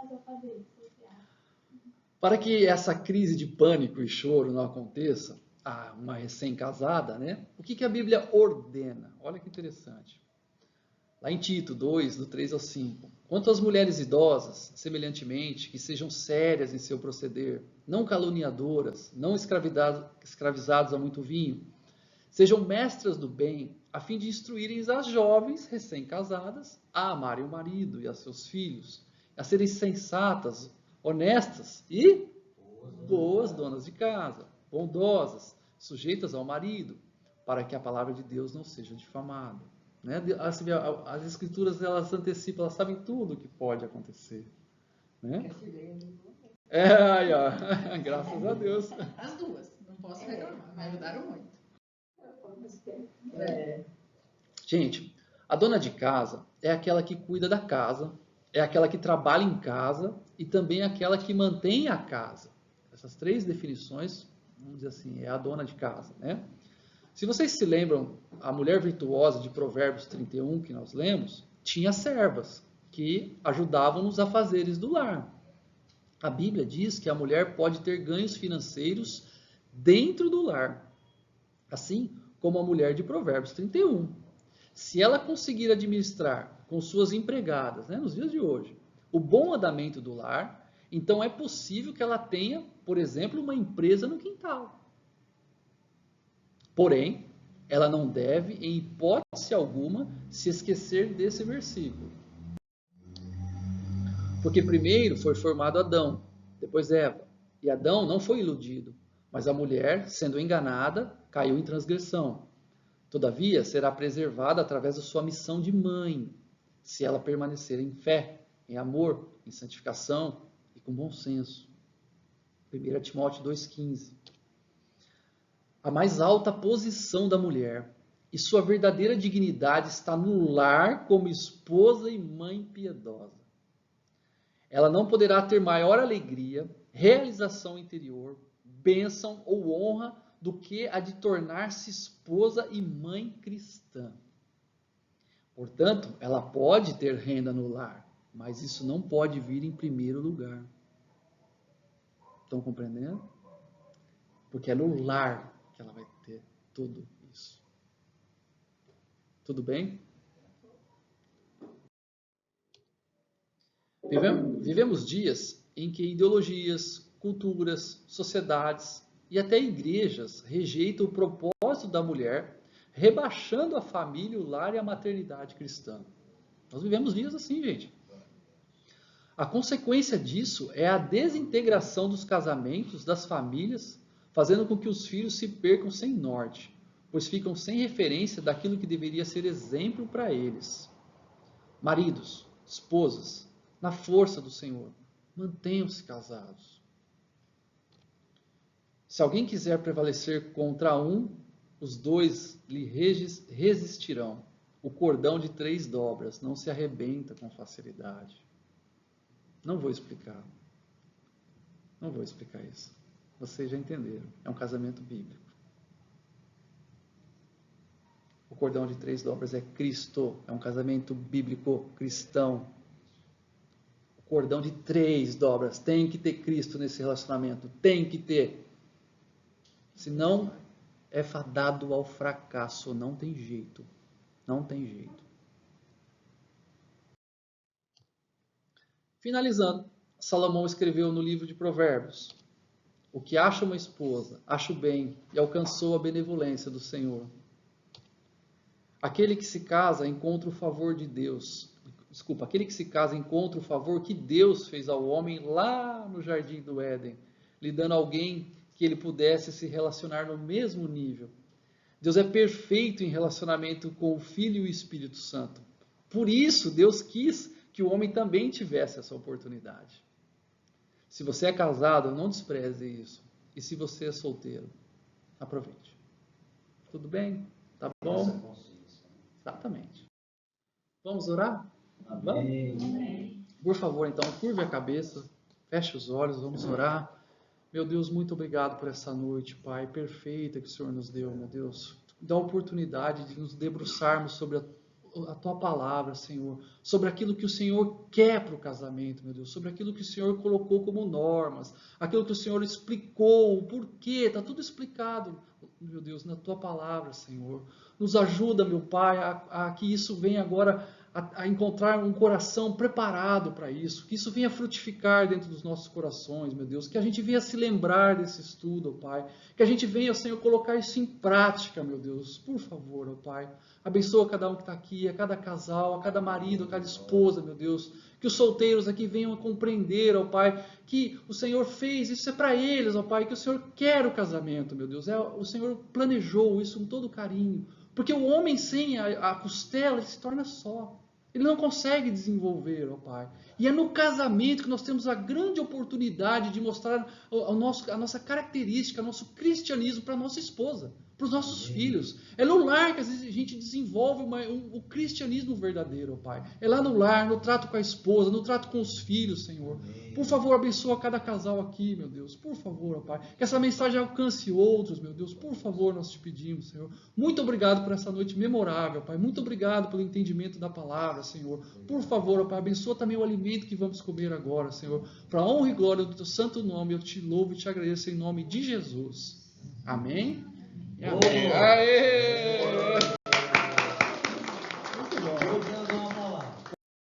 Para que essa crise de pânico e choro não aconteça a uma recém-casada, né? O que a Bíblia ordena? Olha que interessante. Lá em Tito 2, do 3 ao 5. Quanto às mulheres idosas, semelhantemente, que sejam sérias em seu proceder, não caluniadoras, não escravizadas a muito vinho, sejam mestras do bem, a fim de instruírem as jovens recém-casadas a amarem o marido e a seus filhos, a serem sensatas, honestas e boas donas de casa. bondosas, sujeitas ao marido, para que a palavra de Deus não seja difamada. Né? As escrituras, elas antecipam, elas sabem tudo o que pode acontecer. Né? Aí, ó, graças a Deus. As duas, não posso reclamar, me ajudaram muito. Gente, a dona de casa é aquela que cuida da casa, é aquela que trabalha em casa e também é aquela que mantém a casa. Essas três definições, vamos dizer assim, é a dona de casa, né? Se vocês se lembram, a mulher virtuosa de Provérbios 31, que nós lemos, tinha servas que ajudavam nos afazeres do lar. A Bíblia diz que a mulher pode ter ganhos financeiros dentro do lar, assim como a mulher de Provérbios 31. Se ela conseguir administrar com suas empregadas, né, nos dias de hoje, o bom andamento do lar, então é possível que ela tenha, por exemplo, uma empresa no quintal. Porém, ela não deve, em hipótese alguma, se esquecer desse versículo. Porque primeiro foi formado Adão, depois Eva. E Adão não foi iludido, mas a mulher, sendo enganada, caiu em transgressão. Todavia, será preservada através da sua missão de mãe, se ela permanecer em fé, em amor, em santificação e com bom senso. 1 Timóteo 2,15. A mais alta posição da mulher e sua verdadeira dignidade está no lar como esposa e mãe piedosa. Ela não poderá ter maior alegria, realização interior, bênção ou honra do que a de tornar-se esposa e mãe cristã. Portanto, ela pode ter renda no lar, mas isso não pode vir em primeiro lugar. Estão compreendendo? Porque é no lar que ela vai ter tudo isso. Tudo bem? Vivemos dias em que ideologias, culturas, sociedades e até igrejas rejeitam o propósito da mulher, rebaixando a família, o lar e a maternidade cristã. Nós vivemos dias assim, gente. A consequência disso é a desintegração dos casamentos, das famílias, fazendo com que os filhos se percam sem norte, pois ficam sem referência daquilo que deveria ser exemplo para eles. Maridos, esposas, na força do Senhor, mantenham-se casados. Se alguém quiser prevalecer contra um, os dois lhe resistirão. O cordão de 3 dobras não se arrebenta com facilidade. Não vou explicar. Não vou explicar isso. Vocês já entenderam. É um casamento bíblico. O cordão de 3 dobras é Cristo. É um casamento bíblico cristão. O cordão de 3 dobras. Tem que ter Cristo nesse relacionamento. Tem que ter. Senão é fadado ao fracasso. Não tem jeito. Não tem jeito. Finalizando, Salomão escreveu no livro de Provérbios: o que acha uma esposa, acha o bem e alcançou a benevolência do Senhor. Aquele que se casa encontra o favor de Deus. Aquele que se casa encontra o favor que Deus fez ao homem lá no jardim do Éden, lhe dando alguém que ele pudesse se relacionar no mesmo nível. Deus é perfeito em relacionamento com o Filho e o Espírito Santo. Por isso, Deus quis que o homem também tivesse essa oportunidade. Se você é casado, não despreze isso. E se você é solteiro, aproveite. Tudo bem? Tá bom? Exatamente. Vamos orar? Amém. Vamos? Por favor, então, curve a cabeça, feche os olhos, vamos orar. Meu Deus, muito obrigado por essa noite, Pai, perfeita que o Senhor nos deu, meu Deus. Dá a oportunidade de nos debruçarmos sobre a Tua palavra, Senhor, sobre aquilo que o Senhor quer para o casamento, meu Deus, sobre aquilo que o Senhor colocou como normas, aquilo que o Senhor explicou, o porquê, está tudo explicado, meu Deus, na Tua palavra, Senhor. Nos ajuda, meu Pai, a que isso venha agora a encontrar um coração preparado para isso, que isso venha frutificar dentro dos nossos corações, meu Deus, que a gente venha se lembrar desse estudo, ó Pai, que a gente venha, Senhor, colocar isso em prática, meu Deus, por favor, ó Pai, abençoa cada um que está aqui, a cada casal, a cada marido, a cada esposa, meu Deus, que os solteiros aqui venham a compreender, ó Pai, que o Senhor fez, isso é para eles, ó Pai, que o Senhor quer o casamento, meu Deus, o Senhor planejou isso com todo carinho, porque o homem sem a costela, ele se torna só. Ele não consegue desenvolver, ó Pai. E é no casamento que nós temos a grande oportunidade de mostrar a nossa característica, o nosso cristianismo para a nossa esposa, para os nossos filhos. É no lar que às vezes a gente desenvolve o cristianismo verdadeiro, ó Pai. É lá no lar, no trato com a esposa, no trato com os filhos, Senhor. Por favor, abençoa cada casal aqui, meu Deus. Por favor, ó Pai. Que essa mensagem alcance outros, meu Deus. Por favor, nós te pedimos, Senhor. Muito obrigado por essa noite memorável, Pai. Muito obrigado pelo entendimento da palavra, Senhor. Por favor, ó Pai, abençoa também o alimento que vamos comer agora, Senhor. Para a honra e glória do teu santo nome, eu te louvo e te agradeço em nome de Jesus. Amém? Amém. Aê!